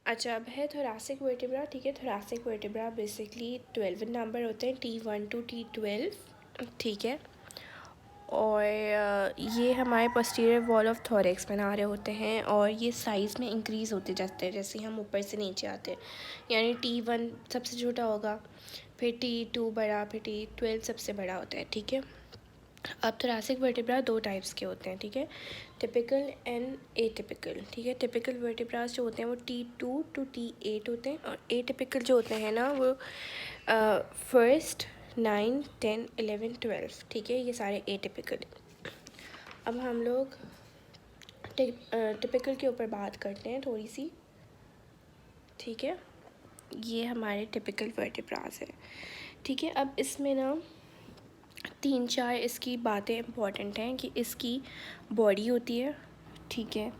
अच्छा, अब है थोरासिक वर्टिब्रा। ठीक है, थोरासिक वर्टिब्रा बेसिकली 12 नंबर होते हैं, T1 to T12। ठीक है, और ये हमारे पोस्टीरियर वॉल ऑफ थोरेक्स बना रहे होते हैं, और ये साइज़ में इंक्रीज़ होते जाते हैं जैसे हम ऊपर से नीचे आते हैं। यानी T1 सबसे छोटा होगा, फिर T2 बड़ा, फिर T12 सबसे बड़ा होता है। ठीक है, अब थोरासिक वर्टिब्रा दो टाइप्स के होते हैं। ठीक है, टिपिकल एंड एटिपिकल। ठीक है, टिपिकल वर्टिब्रास जो होते हैं वो T2 to T8 होते हैं, और एटिपिकल जो होते हैं ना वो फर्स्ट 9, 10, 11, 12। ठीक है, ये सारे एटिपिकल। अब हम लोग टिपिकल के ऊपर बात करते हैं थोड़ी सी। ठीक है, ये हमारे टिपिकल वर्टिब्रास है। ठीक है, अब इसमें ना 3-4 इसकी बातें इम्पॉर्टेंट हैं कि इसकी बॉडी होती है। ठीक है,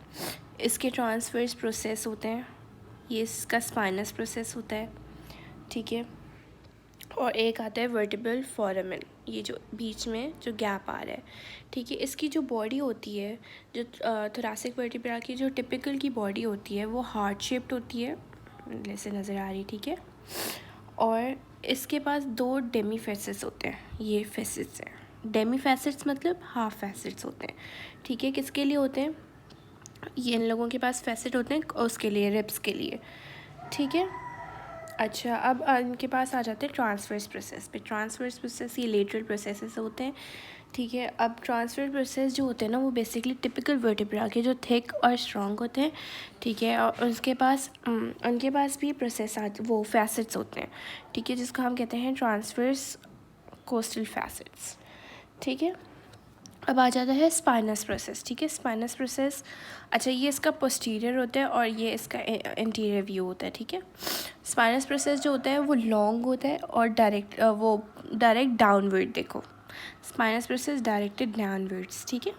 इसके ट्रांसफर्स प्रोसेस होते हैं, ये इसका स्पाइनस प्रोसेस होता है। ठीक है, और एक आता है वर्टिब्रल फोरामेन, ये जो बीच में जो गैप आ रहा है। ठीक है, इसकी जो बॉडी होती है, जो थोरासिक वर्टिब्रा की जो टिपिकल की बॉडी होती है वो हार्ट शेप्ड होती है, जैसे नज़र आ रही। ठीक है, और इसके पास 2 डेमी फैसेट्स होते हैं, ये फैसेट्स हैं। डेमी फैसेट्स मतलब हाफ फैसेट्स होते हैं। ठीक है, किसके लिए होते हैं? ये इन लोगों के पास फैसेट होते हैं उसके लिए, रिब्स के लिए। ठीक है, अच्छा, अब इनके पास आ जाते हैं ट्रांसफर्स प्रोसेस पे। ट्रांसफर्स प्रोसेस ये लेटरल प्रोसेसेस होते हैं। ठीक है, अब ट्रांसफर प्रोसेस जो होते हैं ना वो बेसिकली टिपिकल वर्टिब्रा के जो थिक और स्ट्रॉन्ग होते हैं। ठीक है, और उनके पास भी प्रोसेस वो फैसेट्स होते हैं। ठीक है, जिसको हम कहते हैं ट्रांसफर्स कोस्टल फैसेट्स। ठीक है, अब आ जाता है स्पाइनस प्रोसेस। ठीक है, स्पाइनस प्रोसेस, अच्छा ये इसका पोस्टीरियर होता है और ये इसका इंटीरियर व्यू होता है। ठीक है, स्पाइनस प्रोसेस जो होता है वो लॉन्ग होता है और डायरेक्ट डाउनवर्ड। देखो, स्पाइनस प्रोसेस डायरेक्टेड डाउनवर्ड्स। ठीक है,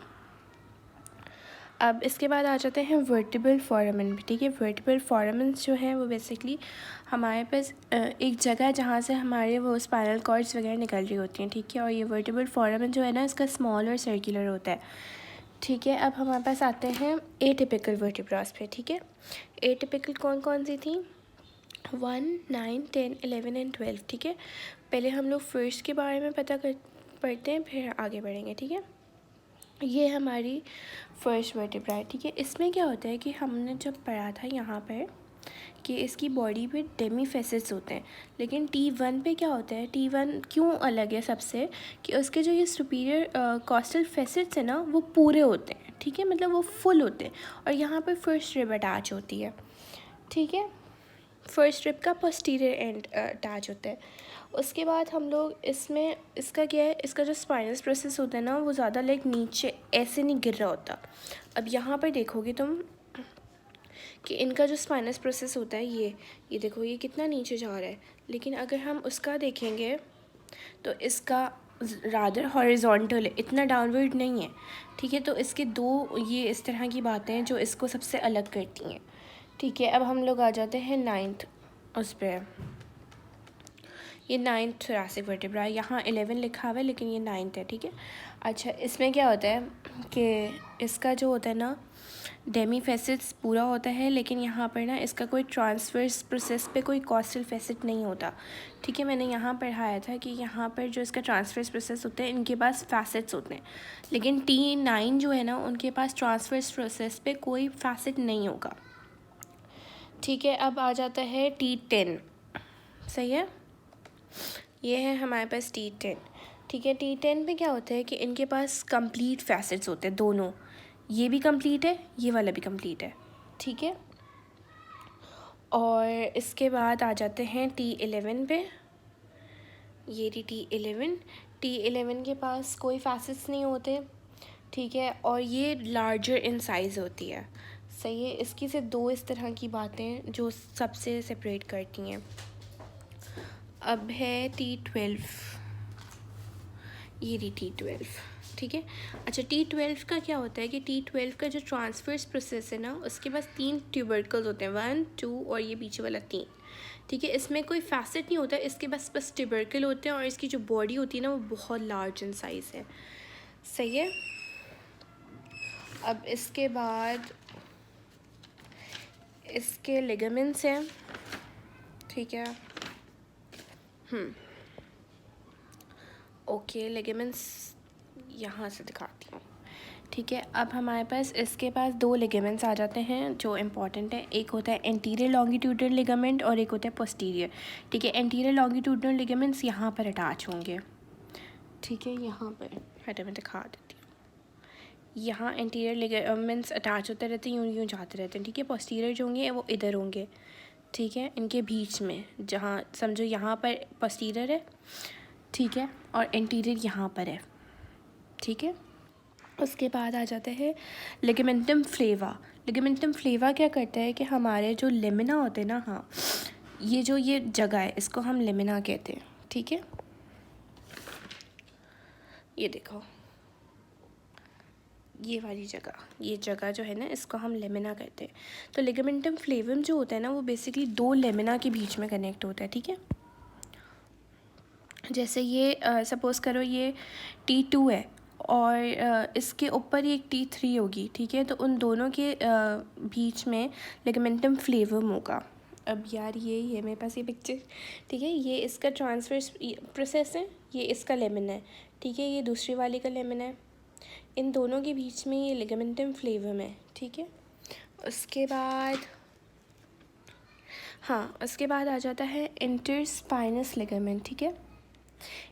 अब इसके बाद आ जाते हैं वर्टिब्रल फोरामेन भी। ठीक है, वर्टिब्रल फोरामेन्स जो हैं वो बेसिकली हमारे पास एक जगह है जहाँ से हमारे वो स्पाइनल कॉर्ड्स वगैरह निकल रही होती हैं। ठीक है, और ये वर्टिब्रल फोरामेन जो है ना इसका स्मॉल और सर्कुलर होता है। ठीक है, अब हमारे पास आते हैं एटिपिकल वर्टिब्रास पे। ठीक है, एटिपिकल कौन कौन सी थी? 1, 9, 10, 11 एंड 12। ठीक है, पहले हम लोग फर्स्ट के बारे में पढ़ते हैं, फिर आगे बढ़ेंगे। ठीक है, ये हमारी फर्स्ट वर्टिब्रा है। ठीक है, इसमें क्या होता है कि हमने जब पढ़ा था यहाँ पर कि इसकी बॉडी पे डेमी फैसेट्स होते हैं, लेकिन T1 पे क्या होता है? T1 क्यों अलग है सबसे, कि उसके जो ये सुपीरियर कॉस्टल फैसेट्स हैं ना वो पूरे होते हैं। ठीक है, मतलब वो फुल होते हैं, और यहाँ पर फर्स्ट रिब अटैच होती है। ठीक है, फर्स्ट रिब का पोस्टीरियर एंड अटैच होता है। उसके बाद हम लोग इसमें इसका क्या है, इसका जो स्पाइनस प्रोसेस होता है ना वो ज़्यादा लाइक नीचे ऐसे नहीं गिर रहा होता। अब यहाँ पर देखोगे तुम कि इनका जो स्पाइनस प्रोसेस होता है ये देखो ये कितना नीचे जा रहा है, लेकिन अगर हम उसका देखेंगे तो इसका रादर हॉरिजॉन्टल है, इतना डाउनवर्ड नहीं है। ठीक है, तो इसके दो ये इस तरह की बातें हैं जो इसको सबसे अलग करती हैं। ठीक है, अब हम लोग आ जाते हैं 9th उस पर। ये 9th थोरैसिक वर्टिब्रा है, यहाँ 11 लिखा हुआ है लेकिन ये 9th है। ठीक है, अच्छा इसमें क्या होता है कि इसका जो होता है ना डेमी फैसेट्स पूरा होता है, लेकिन यहाँ पर ना इसका कोई ट्रांसफर्स प्रोसेस पे कोई कॉस्टल फैसेट नहीं होता। ठीक है, मैंने यहाँ पढ़ाया था कि यहाँ पर जो इसका ट्रांसफर्स प्रोसेस होता है इनके पास फैसेट्स होते हैं, लेकिन T9 जो है ना उनके पास ट्रांसफर्स प्रोसेस पे कोई फैसेट नहीं होगा। ठीक है, अब आ जाता है T10। सही है, ये है हमारे पास T10। ठीक है, T10 पे क्या होता है कि इनके पास कंप्लीट फैसेट्स होते हैं दोनों, ये भी कंप्लीट है, ये वाला भी कंप्लीट है। ठीक है, और इसके बाद आ जाते हैं T11 पे। ये T11 के पास कोई फैसेट्स नहीं होते। ठीक है, और ये लार्जर इन साइज़ होती है। सही है, इसकी से दो इस तरह की बातें जो सबसे सेपरेट करती हैं। अब है T12, ये रही T12। ठीक है, अच्छा T12 का क्या होता है कि T12 का जो ट्रांसफर्स प्रोसेस है ना उसके पास 3 ट्यूबरकल्स होते हैं, 1, 2 और ये पीछे वाला 3। ठीक है, इसमें कोई फैसेट नहीं होता, इसके बस ट्यूबरकल होते हैं, और इसकी जो बॉडी होती है ना वो बहुत लार्ज इन साइज़ है। सही है, अब इसके बाद इसके लिगामेंट्स हैं, ठीक है। ओके, लिगामेंट्स यहाँ से दिखाती हूँ, ठीक है। अब हमारे पास इसके पास दो लिगामेंट्स आ जाते हैं जो इम्पॉर्टेंट है। एक होता है एंटीरियर लॉन्गिट्यूडनल लिगामेंट और एक होता है पोस्टीरियर, ठीक है। एंटीरियर लॉन्गिट्यूडनल लिगामेंट्स यहाँ पर अटैच होंगे, ठीक है। यहाँ पर हटे मैं दिखा देती हूँ, यहाँ एंटीरियर लिगामेंट्स अटैच होते रहते हैं, यूँ यूँ जाते रहते हैं, ठीक है। पोस्टीरियर जो होंगे वो इधर होंगे, ठीक है, इनके बीच में, जहाँ समझो यहाँ पर पोस्टीरियर है, ठीक है, और एंटीरियर यहाँ पर है, ठीक है। उसके बाद आ जाते हैं लिगामेंटम फ्लेवा। लिगामेंटम फ्लेवा क्या करता है कि हमारे जो लेमिना होते हैं ना, हाँ, ये जगह है, इसको हम लेमिना कहते हैं, ठीक है। ये देखो, ये वाली जगह, ये जगह जो है ना, इसको हम लेमिना कहते हैं। तो लिगामेंटम फ्लेवम जो होता है ना, वो बेसिकली दो लेमिना के बीच में कनेक्ट होता है, ठीक है। जैसे ये सपोज़ करो ये T2 है और इसके ऊपर ही एक T3 होगी, ठीक है। तो उन दोनों के बीच में लिगामेंटम फ्लेवम होगा। अब यार ये मेरे पास ये पिक्चर, ठीक है, ये इसका ट्रांसफर प्रोसेस है, ये इसका लेमिना है, ठीक है, ये दूसरी वाली का लेमिना है। इन दोनों के बीच में ये लिगामेंटम फ्लेवम है, ठीक है। उसके बाद उसके बाद आ जाता है इंटरस्पाइनस लिगामेंट, ठीक है।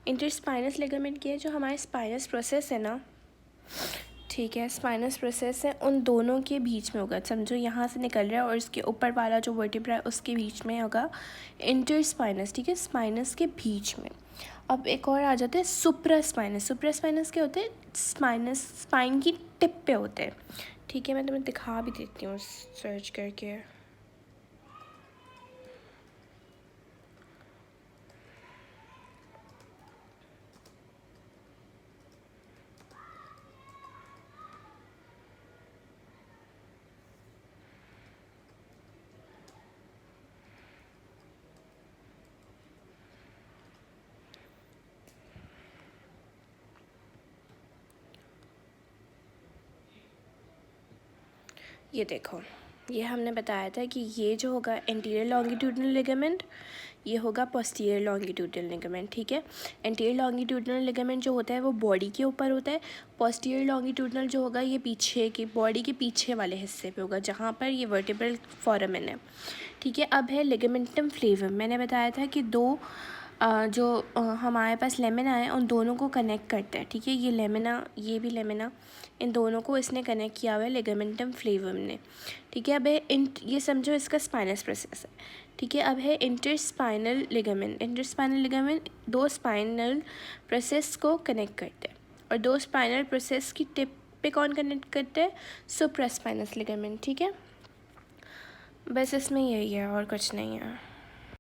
इंटरस्पाइनस लिगामेंट क्या है, जो हमारे स्पाइनस प्रोसेस है ना, ठीक है, स्पाइनस प्रोसेस है, उन दोनों के बीच में होगा। समझो यहाँ से निकल रहा है और इसके ऊपर वाला जो वर्टिब्रा है उसके बीच में होगा इंटरस्पाइनस, ठीक है, स्पाइनस के बीच में। अब एक और आ जाता है सुप्रास्पाइनस। सुप्रास्पाइनस क्या होते हैं, स्पाइन की टिप पे होते हैं, ठीक है। मैं तुम्हें दिखा भी देती हूँ सर्च करके। ये देखो, ये हमने बताया था कि ये जो होगा एंटीरियर लॉन्गिट्यूडनल लिगामेंट, ये होगा पोस्टीरियर लॉन्गिट्यूडनल लिगामेंट, ठीक है। एंटीरियर लॉन्गिट्यूडनल लिगामेंट जो होता है वो बॉडी के ऊपर होता है। पोस्टीरियर लॉन्गिट्यूडनल जो होगा ये पीछे की बॉडी के पीछे वाले हिस्से पे होगा, जहाँ पर ये वर्टिब्रल फोरामेन है, ठीक है। अब है लिगामेंटम फ्लेवम। मैंने बताया था कि दो जो हमारे पास लेमिना है उन दोनों को कनेक्ट करता है, ठीक है। ये लेमिना, ये भी लेमिना, इन दोनों को इसने कनेक्ट किया हुआ है लिगामेंटम फ्लेवम ने, ठीक है। अब है ये समझो इसका स्पाइनस प्रोसेस है, ठीक है। अब है इंटरस्पाइनल लिगामेंट। इंटरस्पाइनल लिगामेंट दो स्पाइनल प्रोसेस को कनेक्ट करते हैं, और दो स्पाइनल प्रोसेस की टिप पे कौन कनेक्ट करते हैं, सुप्रास्पाइनस लिगामेंट, ठीक है। बस इसमें यही है और कुछ नहीं है।